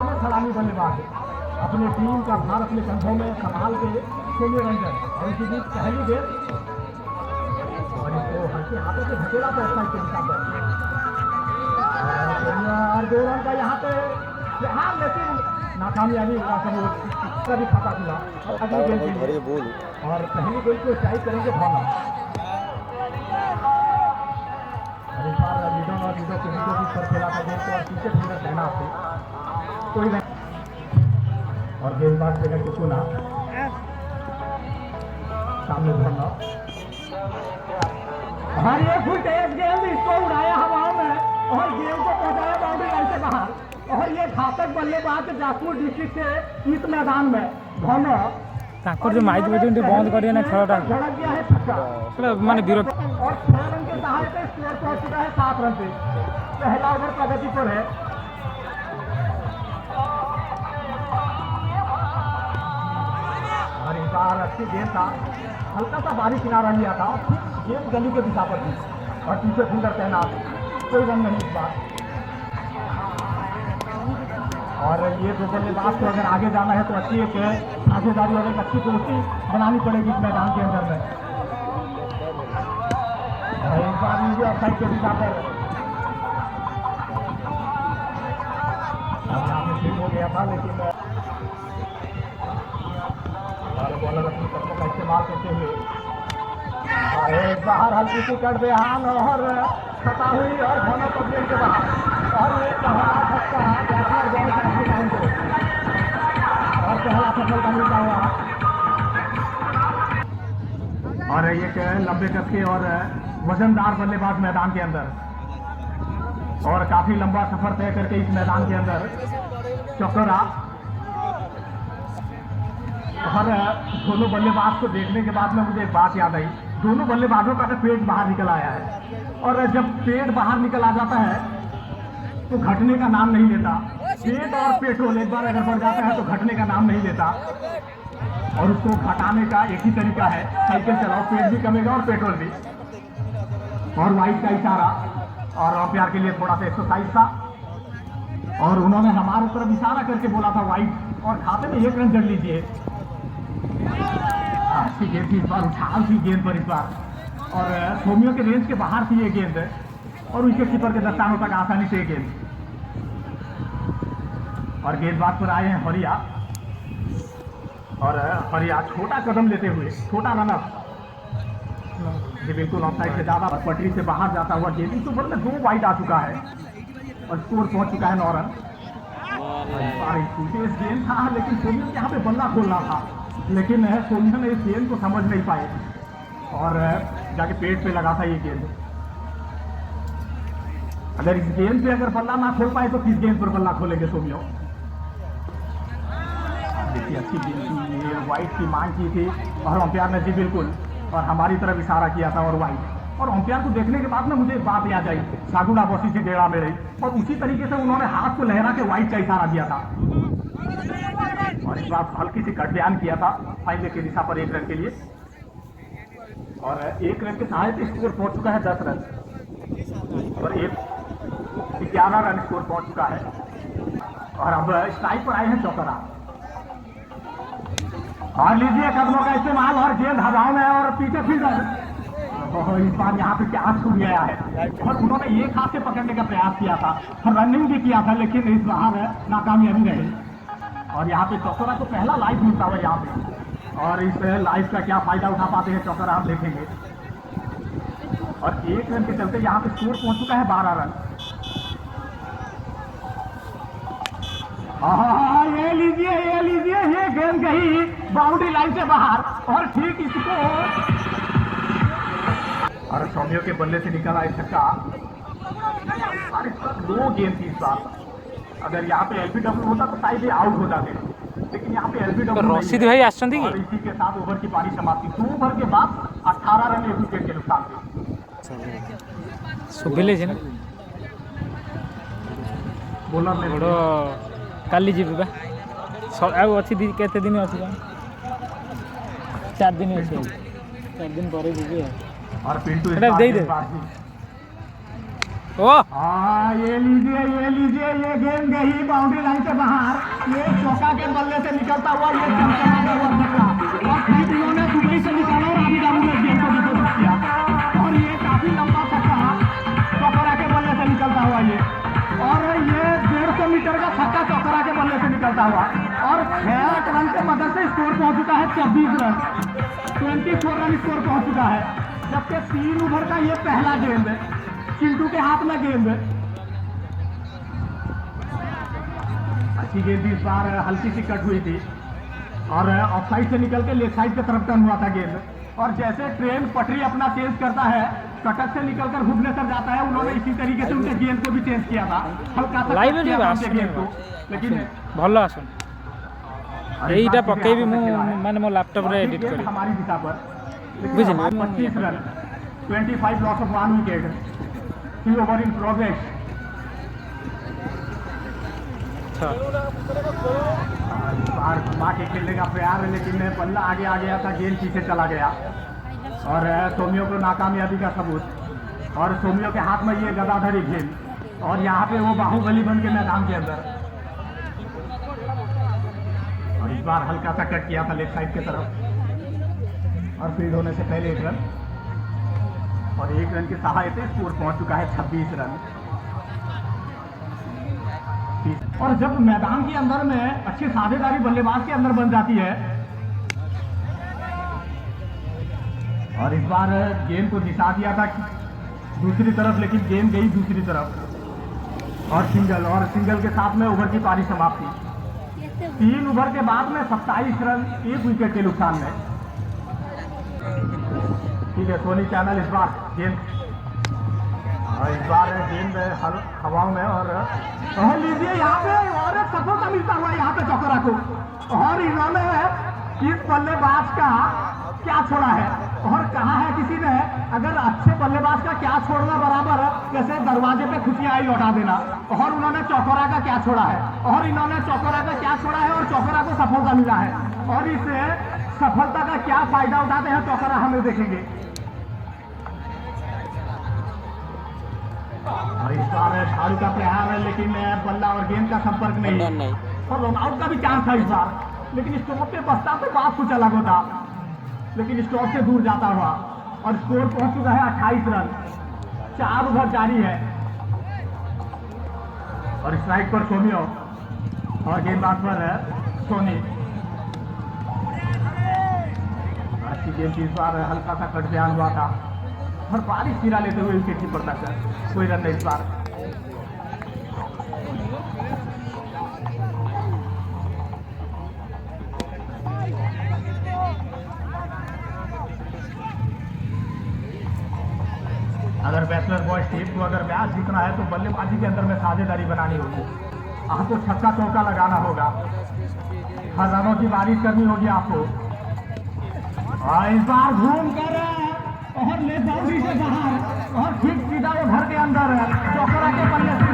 सलामी बल्लेबाज अपने टीम का भार अपने कंधों में संभाल के सोम्य रंजन और उनकी बीच पहली गेंद और इसको हल्के हाथों से धकेला तो ऑफसाइड के हिसाब और 2 रन का यहाँ पे हाँ, लेकिन नाकामयाबी भी खाता खुला और अगली गेंद के लिए और पहली गेंद को स्ट्राइक करेंगे भावना और इस बार लीडो और लीडो के बीचों बीच पर खेला था गेंद को और पीछे फिंगर कहना आपसे कोई नहीं और गेंदबाज से का चुना सामने धरना और ये फुल तेज गेंद इसको उड़ाया हवाओं में और गेंद को पहुंचाया बाउंड्री लाइन से बाहर और ये घातक बल्लेबाज जाजपुर डिस्ट्रिक्ट से इस मैदान में धोनो जो माइक बजे बंद करिए ना खेलटा झड़क गया है छक्का माने विरोध और 6 रन के सहायता से स्कोर पहुंच चुका है 7 रन पे पहला ओवर प्रगति पर है और इस बार अच्छी गेंद था हल्का सा बारिश किनारा लिया था गेंद गली के दिशा पर थी और पीछे फिंगर तैनात कोई रन नहीं इस बार और ये दो बल्लेबाज को अगर आगे जाना है तो अच्छी एक साझेदारी और एक अच्छी दोस्ती बनानी पड़ेगी इस मैदान के अंदर में और इस बार मुझे ऑफसाइड के दिशा पर यहाँ पे ठीक हो गया था लेकिन बॉलर अपनी कदमों का इस्तेमाल करते हुए एक बाहर हल्की सी कट बेहान और खता हुई और दोनों पब्लिक के बाहर और ये पहला छक्का और पहला सफलता मिलता हुआ और एक लंबे कद के और वजनदार बल्लेबाज मैदान के अंदर और काफी लंबा सफर तय करके इस मैदान के अंदर चौकरा और दोनों बल्लेबाज को देखने के बाद में मुझे एक बात याद आई दोनों बल्लेबाजों का पेट बाहर निकल आया है और जब पेट बाहर निकल आ जाता है तो घटने का नाम नहीं लेता पेट और पेट्रोल एक बार अगर बढ़ जाता है तो घटने का नाम नहीं लेता और उसको घटाने का एक ही तरीका है साइकिल चलाओ पेट भी कमेगा और पेट्रोल भी और वाइट का इशारा और अंपायर के लिए थोड़ा सा एक्सरसाइज था और उन्होंने हमारे तरफ इशारा करके बोला था वाइट और खाते में 1 रन जड़ लीजिए अच्छी गेंद थी इस बार उछाल थी गेंद पर इस बार और सोमियों के रेंज के बाहर थी ये गेंद और उनके कीपर के दस्तानों तक आसानी से गेंद और गेंदबाज पर आए हैं हरिया और हरिया छोटा कदम लेते हुए छोटा रनअप ये बिल्कुल ऑफसाइड से ज्यादा पटरी से बाहर जाता हुआ गेंद इस ओवर में 2 वाइड आ चुका है और स्कोर पहुंच चुका है 9 रन तेज गेंद था लेकिन सोमियों यहाँ पे बल्ला खोलना था लेकिन सोमियों ने इस गेंद को समझ नहीं पाए और जाके पेट पे लगा था ये गेंद अगर इस गेंद पे अगर बल्ला ना खोल पाए तो किस गेंद पर बल्ला खोलेंगे सोमियों देखिए अच्छी गेंद थी ये वाइट की मांग की थी और अंपायर ने जी बिल्कुल और हमारी तरफ इशारा किया था और वाइट और अंपायर को देखने के बाद में मुझे एक बात याद आई सागुड़ा बसी से डेरा में रही और उसी तरीके से उन्होंने हाथ को लहरा के वाइट का इशारा दिया था और इस बार हल्की सी कट बयान किया था फाइनल की दिशा पर 1 रन के लिए और 1 रन के सहायता स्कोर पहुंच चुका है 10 रन और 11 रन स्कोर पहुंच चुका है और अब स्ट्राइक पर आए हैं चौकरा और लीजिए कदमों का इस्तेमाल और गेंद हवाओं में और पीछे फिल्डर इस बार यहाँ पे क्या छूट गया है और उन्होंने एक हाथ से पकड़ने का प्रयास किया था और रनिंग भी किया था लेकिन इस बार नाकामयाबी रही और यहाँ पे चौकरा को पहला लाइव मिलता हुआ यहाँ पे और इस लाइव का क्या फायदा उठा पाते हैं चौकरा आप देखेंगे और 1 रन के चलते यहाँ पे स्कोर पहुंच चुका है 12 रन ये लीजिए ये गेंद गई बाउंड्री लाइन से बाहर और ठीक इसको और सोमियों के बल्ले से निकला है छक्का और इस पर 2 गेंद थी इस बार अगर यहाँ पे एलबीडब्ल्यू होता तो शायद ये आउट हो जाते लेकिन यहाँ पे एलबीडब्ल्यू रशीद भाई आश्चंदी और इसी के साथ ओवर की पारी समाप्ति 2 ओवर के बाद 18 रन 1 विकेट के नुकसान से सुबिले जी बोलर ने बड़ काली जी अच्छी केते दिन अच्छी 4 दिन अच्छी 4 दिन पर जी और पिंटू दे दे ओह हाँ ये लीजिए ये गेंद गई बाउंड्री लाइन से बाहर। ये चौका के बल्ले से निकलता हुआ ये चमचमाता हुआ छक्का, और फिर इन्होंने दुबई से निकाला और आबू धाबी में गेंद को डिपोजिट किया, और ये काफी लंबा छक्का चौकरा के बल्ले से निकलता हुआ ये, और ये 150 मीटर का छक्का चौकरा के बल्ले से निकलता हुआ, और 6 रन के मदद से स्कोर पहुंच चुका है 26 रन, 24 रन स्कोर पहुंच चुका है। जबकि 3 ओवर का ये पहला गेंद है, चिंटू के हाथ में गेंद। अच्छी गेंद इस बार हल्की सी कट हुई थी, और ऑफ साइड से निकल के लेफ्ट साइड की तरफ टर्न हुआ था गेंद, और जैसे ट्रेन पटरी अपना चेंज करता है, कटक से निकलकर भुवनेश्वर जाता है, उन्होंने इसी तरीके से उनके गेंद को भी चेंज किया था, हल्का सा लाइव किया था उनके गेंद को, लेकिन भल आसन এইটা পকাইবি মু মানে মো ল্যাপটপ রে এডিট করি हमारी दिशा पर बुझिल 25 run 25 loss of 1 wicket, 3 over in progress. अच्छा बाहर घुमा के खेलने का प्रयास है, लेकिन बल्ला आगे आ गया था, गेंद पीछे चला गया, और सोमियो को नाकामयाबी का सबूत, और सोमियो के हाथ में ये गदाधरी गेंद, और यहाँ पे वो बाहुबली बन के मैदान के अंदर, और इस बार हल्का सा कट किया था लेफ्ट साइड की तरफ, और फील्ड होने से पहले 1 रन, और 1 रन की सहायता से स्कोर पहुंच चुका है 26 रन। और जब मैदान के अंदर में अच्छी साझेदारी बल्लेबाज के अंदर बन जाती है, और इस बार गेंद को दिशा दिया था दूसरी तरफ, लेकिन गेंद गई दूसरी तरफ, और सिंगल के साथ में ओवर की पारी समाप्ति। 3 ओवर के बाद में 27 रन 1 विकेट के नुकसान में। ठीक है, सोनी चैनल इस बार गेंद, इस बार गेंद हवाओं में, और लीजिए यहाँ पे और सफलता मिलता हुआ यहाँ पे चौकरा को, और इन्होंने इस बल्लेबाज का क्या छोड़ा है, और कहा है किसी ने अगर अच्छे बल्लेबाज का क्या छोड़ना बराबर जैसे दरवाजे पे खुशियां आई लौटा देना, और उन्होंने चौकरा का क्या छोड़ा है, और इन्होंने चौकरा का क्या छोड़ा है, और चौकरा को सफलता मिला है, और इस सफलता का क्या फायदा उठाते हैं चौकरा हमें देखेंगे। और इस बार झाड़ू का प्रहार है, लेकिन बल्ला और गेंद का संपर्क नहीं, और रन आउट का भी चांस था इस बार, लेकिन स्टॉप पे बचता तो बात कुछ अलग होता, लेकिन स्टॉप से दूर जाता हुआ, और स्कोर पहुंच चुका है 28 रन, 4 ओवर जारी है, और स्ट्राइक पर सोमियो, और गेंदबाज पर सोनी। अच्छी गेंद इस बार हल्का सा कट बयान हुआ था, और बारिश गिरा लेते हुए विकेट कीपर तक कोई रन नहीं इस बार। अगर बैचलर बॉयज टीम को अगर मैच जीतना है तो बल्लेबाजी के अंदर में साझेदारी बनानी होगी, आपको छक्का चौका लगाना होगा, हर रनों की बारिश करनी होगी आपको। और इस बार घूम कर और ले बाउंड्री से बाहर, और ठीक सीधा वो घर के अंदर चौकरा के बल्ले से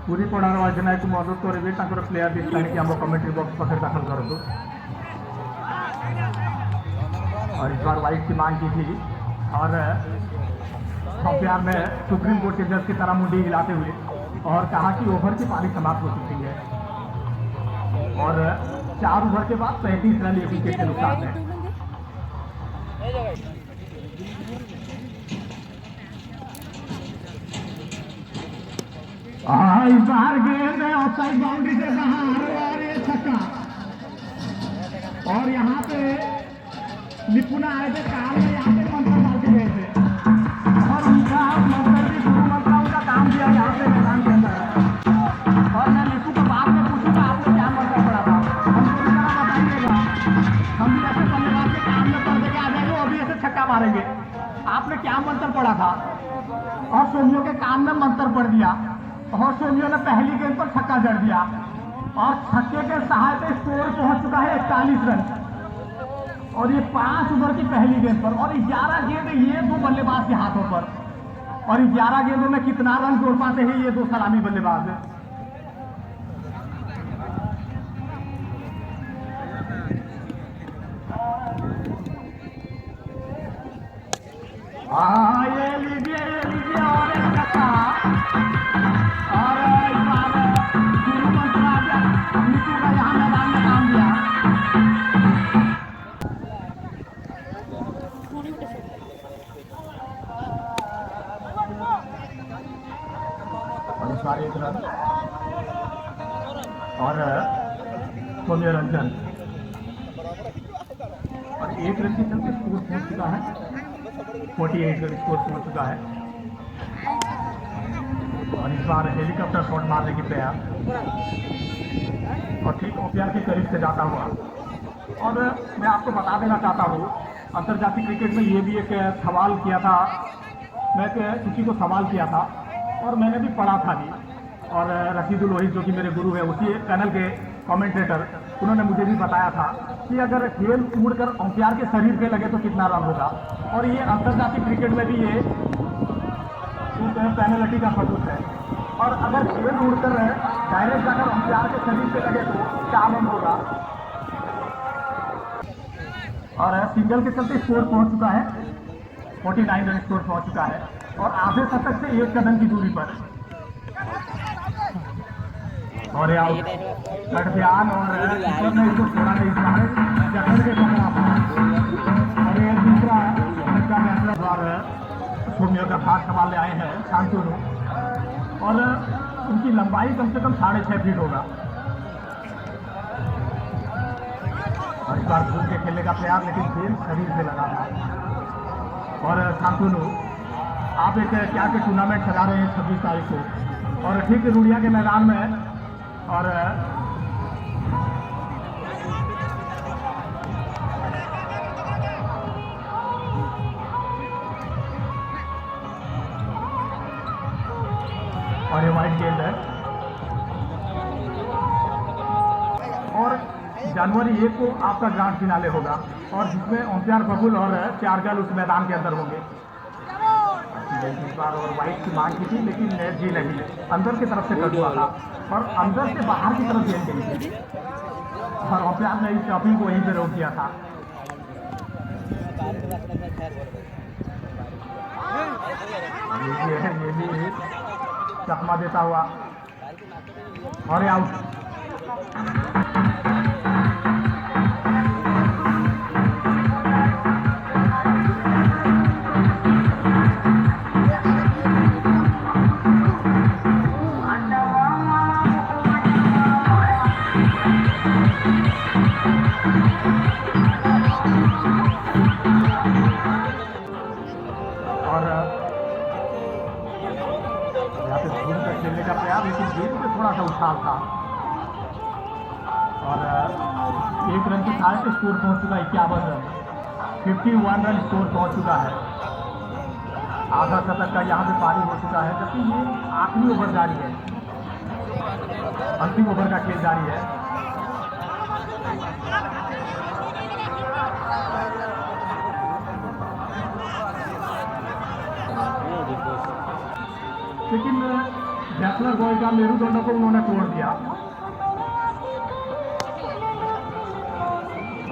पूरी पड़ार योजना को मदद करेंगे प्लेयर दिखाने की हम कमेंट्री बॉक्स पर दाखिल कर दो। और इस बार वाइट की मांग की थी, और अंपायर ने सुप्रीम कोर्ट के जज की तरह मुंडी हिलाते हुए और कहा कि ओवर की पारी समाप्त हो चुकी है, और 4 ओवर के बाद 35 रन 1 विकेट के नुकसान है। इस बार गेंद ऑफसाइड बाउंड्री से बाहर, और ये छक्का, और यहाँ पे निपुणा आए थे काम में, यहाँ पे मंत्र मार के गए थे, और उनका मंत्र भी गुरु मंत्र उनका काम दिया यहाँ पे मैदान के अंदर। और मैं निपू को बाद में पूछूंगा आपको क्या मंत्र पड़ा था, हमको भी बताइएगा, हम भी ऐसे बल्लेबाज के काम में पड़ के आ जाएंगे, वो भी ऐसे छक्का मारेंगे। आपने क्या मंत्र पड़ा था, और सोमियो के कान में मंत्र पड़ दिया, और सोमियो ने पहली गेंद पर छक्का जड़ दिया, और छक्के के सहायता स्कोर पहुंच चुका है 41 रन, और ये 5 ओवर की पहली गेंद पर, और 11 गेंद ये 2 बल्लेबाज के हाथों पर, और 11 गेंदों में कितना रन जोड़ पाते हैं ये 2 सलामी बल्लेबाज। हाँ ये लीजिए और एक छक्का। और इस बार शुरू मंत्र आ गया, नीतू का यहाँ मैदान में काम दिया। और इस बार एक रन और सौम्य रंजन और एक रन के चलते स्कोर पहुंच चुका है 48 रन स्कोर पहुंच चुका है। और इस बार हेलीकॉप्टर शॉट मारने की प्रयास और ठीक ओपीआर के करीब से जाता हुआ। और मैं आपको बता देना चाहता हूँ, अंतर्राष्ट्रीय क्रिकेट में ये भी एक सवाल किया था, मैं किसी को सवाल किया था और मैंने भी पढ़ा था भी। और रशीदुल लोहित जो कि मेरे गुरु है, उसी चैनल के कमेंटेटर, उन्होंने मुझे भी बताया था कि अगर गेंद उड़कर अंपायर के शरीर पे लगे तो कितना रन होगा। और ये अंतर्राष्ट्रीय क्रिकेट में भी ये पेनल्टी का सबूत है। और अगर गेंद उड़कर डायरेक्ट जाकर अंपायर के शरीर पे लगे तो क्या रन होगा। और सिंगल के चलते स्कोर पहुंच चुका है 49 रन स्कोर पहुंच चुका है और आधे शतक से एक कदम की दूरी पर। और आउट कट ध्यान और ईश्वर ने इसको छोड़ा नहीं, इस बार जकड़ के पकड़ा था। और ये दूसरा का मैच और सौम्य का भाग संभालने आए हैं शांतनु और उनकी लंबाई कम से कम 6.5 फीट होगा। और इस बार घूम के खेलने का प्रयास, लेकिन गेंद शरीर से लगा था। और शांतनु आप एक क्या के टूर्नामेंट चला रहे हैं 26 तारीख को और ठीक रूड़िया के मैदान में। और ये वाइट गेंद है। और जनवरी 1 को आपका ग्रांड फिनाले होगा और जिसमें अंपायर बबुल और 4 गर्ल उस मैदान के अंदर होंगे। इस बार और वाइट की मांग की थी लेकिन नेट जी नहीं, अंदर की तरफ से कट हुआ था और अंदर से बाहर की तरफ गेंद गई थी और अंपायर ने इस शॉपिंग को वहीं पे रोक दिया था। ये भी चकमा देता हुआ और आउट। खेलने का प्रयास, लेकिन गेंद पे थोड़ा सा उछाल था। और एक रन के साथ स्कोर पहुंच चुका 51 रन, 51 रन स्कोर पहुंच चुका है। आधा शतक का यहाँ पे पारी हो चुका है, जबकि ये आखिरी ओवर जारी है, अंतिम ओवर का खेल जारी है। लेकिन बैट्समैन बॉय का मेरुदंड को उन्होंने तोड़ दिया।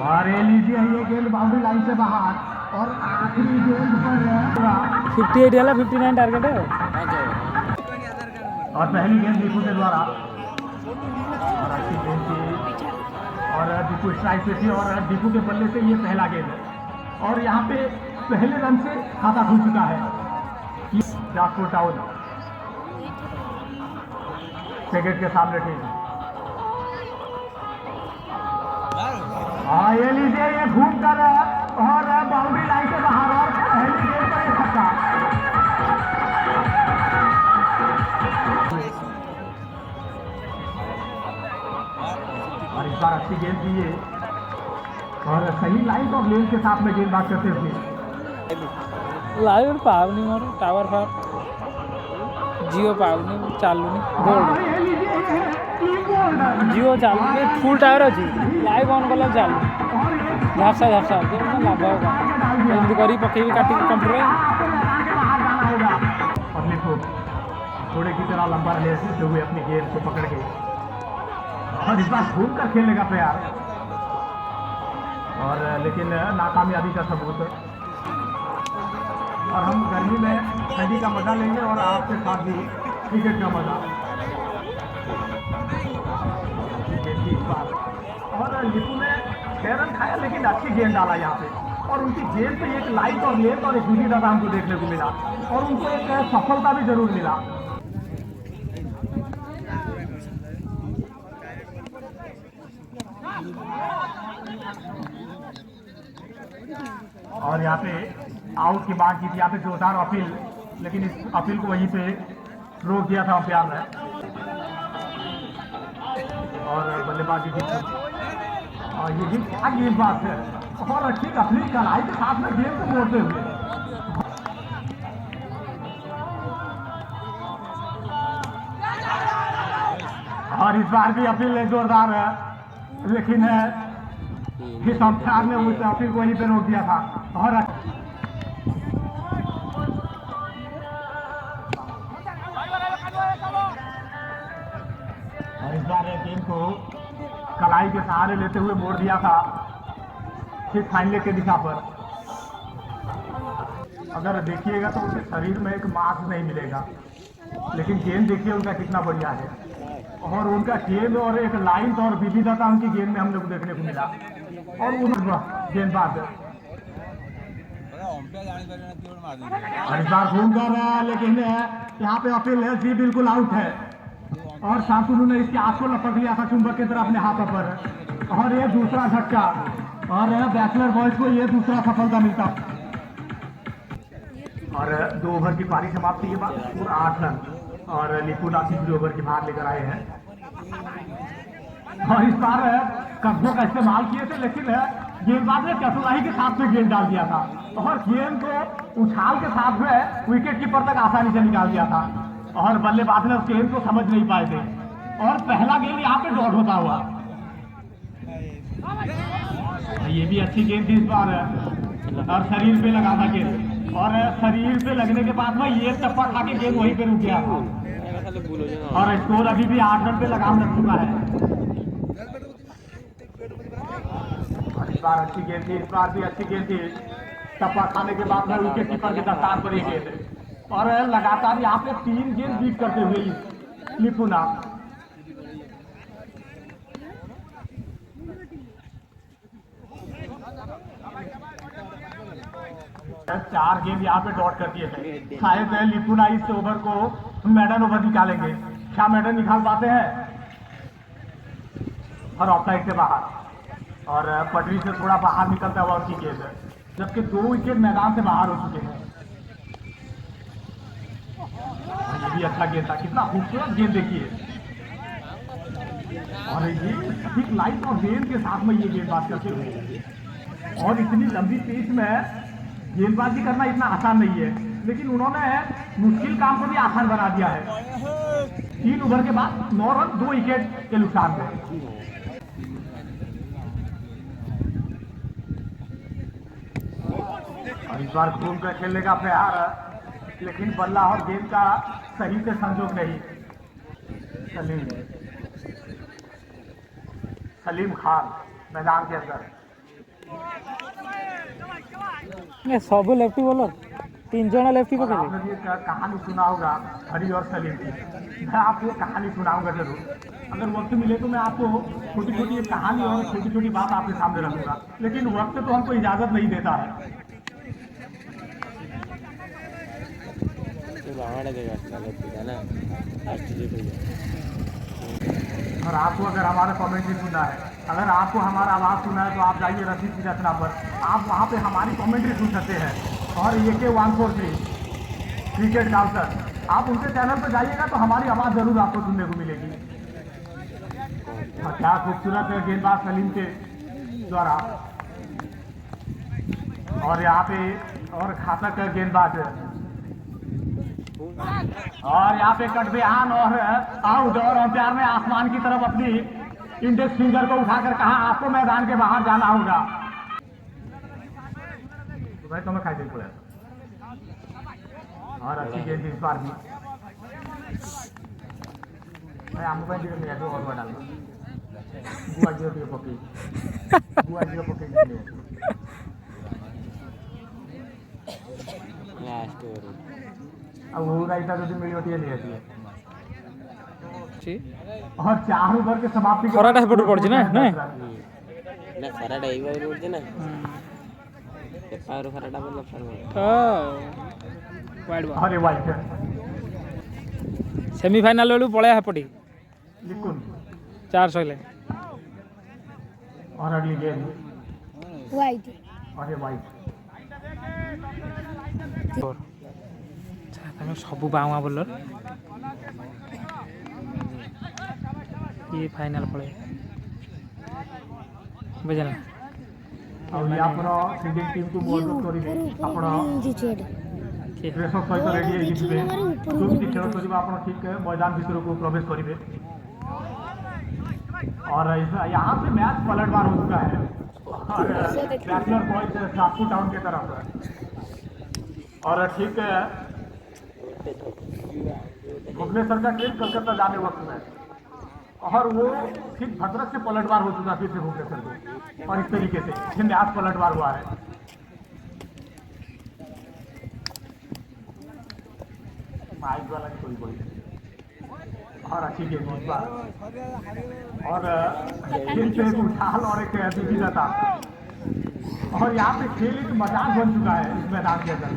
और ये लीजिए ये गेंद बाउंड्री लाइन से बाहर और आखिरी गेंद पर 58 वाला 59 टारगेट है। और पहली गेंद दीपू के द्वारा और अच्छी गेंद थी और दीपू स्ट्राइक पे थी और दीपू के बल्ले से ये पहला गेंद है और यहाँ पे पहले रन से खाता खुल चुका है जासपुर टाउन सेकेंड के सामने टीम। हाँ ये लीजिए ये घूम कर और बाउंड्री लाइन से बाहर और पहली गेंद पर एक छक्का। और इस बार अच्छी गेंद दी है और सही लाइन और लेन के साथ में गेंदबाज करते हुए लाइव पावनी मारो टावर फार जियो पावनी चालू नहीं गोल्ड जियो चालू नहीं फुल टावर अच्छी लाइव ऑन कला चालू झापसा झापसा लाभ होगा जल्दी करी पकेवी काटी कंप्यूटर अपने को थोड़े की तरह लंबा ले सकते हुए अपनी गेंद को पकड़ के और इस बार घूम कर खेलने का प्रयास और लेकिन नाकामयाबी का सबूत। और हम गर्मी में ठंडी का मजा लेंगे और आपके साथ भी क्रिकेट का मजा। और लिपू ने 6 रन खाया लेकिन अच्छी गेंद डाला यहाँ पे, और उनकी गेंद पे एक लाइट और लेंथ और एक दूरी दादा हमको देखने को मिला, और उनको एक सफलता भी जरूर मिला। और यहाँ पे आउट की बात की थी, यहाँ पे जोरदार अपील, लेकिन इस अपील को वहीं पे रोक दिया था अंपायर ने, और बल्लेबाजी की थी। और ये भी क्या गेंदबाज है, और अच्छी अपनी कलाई के साथ में गेंद को मोड़ते हुए। और इस बार भी अपील जोरदार है, लेकिन इस अंपायर ने उस अपील को वहीं पे रोक दिया था। और इस बार गेंद को कलाई के सहारे लेते हुए मोड़ दिया था ठीक फाइनल के दिशा पर। अगर देखिएगा तो उनके शरीर में एक मांस नहीं मिलेगा, लेकिन गेंद देखिए उनका कितना बढ़िया है, और उनका गेंद और एक लाइन और विविधता उनकी गेंद में हम लोग देखने को मिला। और उन गेंदबाज और इस बार घूम कर रहा है, लेकिन यहाँ पे अपील है जी बिल्कुल आउट है, और शांतनु ने इसके हाथ को लपक लिया था चुंबक की तरह अपने हाथों पर, और ये दूसरा झटका, और बैचलर बॉयज को ये दूसरा सफलता मिलता। और 2 ओवर की पारी समाप्ति के बाद पूरा 8 रन, और लिपू तीसरे ओवर की बाहर लेकर आए हैं। और इस बार कब्जों का इस्तेमाल किए थे, लेकिन गेंदबाज ने चतुराई के साथ में गेंद डाल दिया था, और गेंद को उछाल के साथ में विकेट कीपर तक आसानी से निकाल दिया था, और बल्लेबाज ने उस गेंद को समझ नहीं पाए थे, और पहला गेंद यहाँ पे डॉट होता हुआ। ये भी अच्छी गेंद थी इस बार, और शरीर पे लगा था गेंद, और शरीर पे लगने के बाद में ये टप्पा खा के गेंद वहीं पे रुक गया था, और स्कोर अभी भी 8 रन पे लगाम लग चुका है। इस बार अच्छी गेंद थी, इस बार भी अच्छी गेंद थी, टप्पा खाने के बाद में विकेट कीपर के दस्तार पर एक गेंद, और लगातार यहाँ पे 3 गेंद बीट करते हुए लिपू ना। 4 गेंद यहाँ पे डॉट कर दिए थे, शायद लिपू ना इस ओवर को मैडन ओवर निकालेंगे। क्या मैडन निकाल पाते हैं? और ऑफसाइड से बाहर, और पटरी से थोड़ा बाहर निकलता हुआ उनकी गेंद, जबकि 2 विकेट मैदान से बाहर हो चुके हैं। ये भी अच्छा गेंद था, कितना खूबसूरत गेंद देखिए, और ये ठीक लाइट और गेंद के साथ में ये गेंदबाज करते हुए, और इतनी लंबी पिच में गेंदबाजी करना इतना आसान नहीं है, लेकिन उन्होंने मुश्किल काम को भी आसान बना दिया है। 3 ओवर के बाद 9 रन 2 विकेट के नुकसान में। और इस बार घूम कर खेलने का प्रयास, लेकिन बल्ला और गेंद का सही से संजोग नहीं। सलीम खान मैदान के अंदर। ये सब लेफ्टी बॉलर, 3 जन लेफ्टी को खेले। आपने ये कहानी सुना होगा हरी और सलीम की, मैं आपको कहानी सुनाऊंगा जरूर, अगर वक्त मिले तो मैं आपको छोटी छोटी एक कहानी और छोटी छोटी बात आपके सामने रखूंगा, लेकिन वक्त तो हमको इजाजत नहीं देता है। और आपको अगर हमारा कमेंट्री सुनना है, अगर आपको हमारा आवाज़ सुना है, तो आप जाइए रसीद की रचना पर, आप वहाँ पे हमारी कमेंट्री सुन सकते हैं। और AK 143 क्रिकेट काउंटर, आप उनके चैनल पर जाइएगा तो हमारी आवाज़ जरूर आपको सुनने को मिलेगी। और क्या खूबसूरत है गेंदबाज सलीम के द्वारा, और यहाँ पे और घातक गेंदबाज, और यहाँ पे कट बिहान और आउट, और अंपायर ने आसमान की तरफ अपनी इंडेक्स फिंगर को उठाकर कहा आपको मैदान के बाहर जाना होगा। तो भाई तुम्हें खाई दे, और अच्छी गेंद इस बार भी। भाई हम मोबाइल जीरो में और बड़ा बुआ जीरो पकी बुआ जीरो पकी लास्ट ओवर अब वो राइटर जो मिली होती है नहीं होती है ची और 4 ओवर के समाप्ति के खराटा हेपटू पड़छ ना नहीं ना खराटा एई बार उड़ते ना पावर खराटा बोल लफर वाइड बॉल अरे वाइट सेमीफाइनल बेलू पळया हेपटी लिकुन 4 सहिले और अगली गेम वाइट अरे वाइट तमे सब बाउआ बोलर ये फाइनल पळे बुझला और या पर फील्डिंग टीम को मजबूत करिवे आपण प्रेसर सहित रेडी है जितबे तुम की खेल करिवे आपण ठीक मैदान भीतर को प्रवेश करिवे और यहाँ से मैच पलटवार हो चुका है बैचलर बॉयज सातपुर टाउन की तरफ और ठीक है भुवनेश्वर का ट्रेन कलकत्ता जाने वक्त में और वो ठीक भद्रक से पलटवार हो चुका फिर से भुवनेश्वर में और इस तरीके से ये मैच पलटवार हुआ है माइक वाला कोई कोई और अच्छी गेम इस बार और फिर से एक उछाल और एक दूसरा था और यहाँ पे खेल एक मजाक बन चुका है इस मैदान के अंदर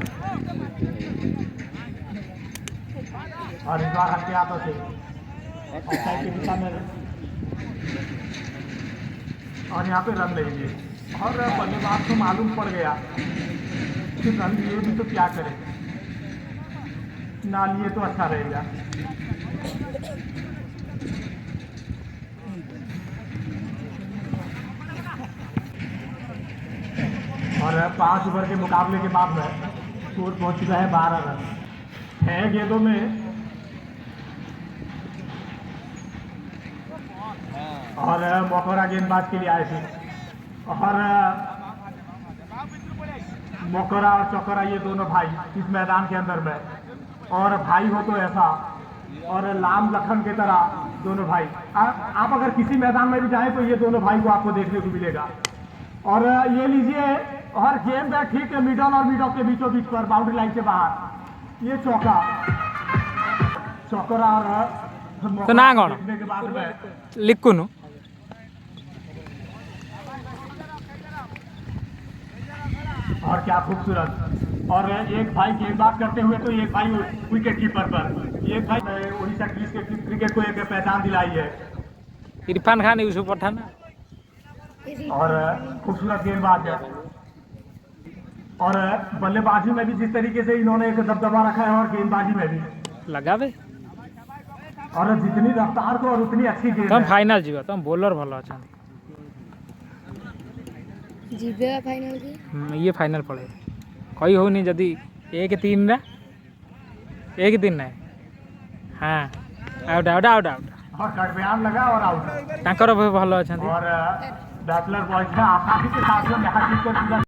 और इस बार हल्के हाथों से और यहाँ पे रन लेंगे और बल्लेबाज को मालूम पड़ गया कि रन लिए भी तो क्या करें ना लिए तो अच्छा रहेगा और 5 ओवर के मुकाबले के बाद में स्कोर पहुंच चुका है 12 रन 6 गेंदों में और मोकोरा गेंदबाज के लिए आए थे और मोकोरा और चौकोरा ये दोनों भाई इस मैदान के अंदर में और भाई हो तो ऐसा और लाम लखन की तरह दोनों भाई आप अगर किसी मैदान में भी जाएं तो ये दोनों भाई को आपको देखने को मिलेगा और ये लीजिए और गेंद है ठीक है मिडल और मिडल के बीचों बीच पर बाउंड्री लाइन के बाहर ये चौका चौकोरा और तो ना कौन देखने के बाद में लिखुनु और क्या खूबसूरत और एक भाई गेंदबाज करते हुए तो एक भाई विकेट कीपर पर एक भाई उड़ीसा क्रिकेट को एक पहचान दिलाई है इरफान खान यूसुफ पठान और खूबसूरत गेंदबाज है और बल्लेबाजी में भी जिस तरीके से इन्होंने एक दबदबा रखा है और गेंदबाजी में भी लगावे और जितनी रफ्तार को और उतनी अच्छी गेंद तुम है। फाइनल जीव तुम बॉलर भलो अच्छा जीबे फाइनल की ये फाइनल पड़े कही होनी जदि 1-3 रा 1-3 ना हाँ आउट आउट आउट आउट और कटबयान लगा और आउट तांकर भलो अच्छा और बैचलर बॉयज ने आसानी के साथ में मैच जीत कर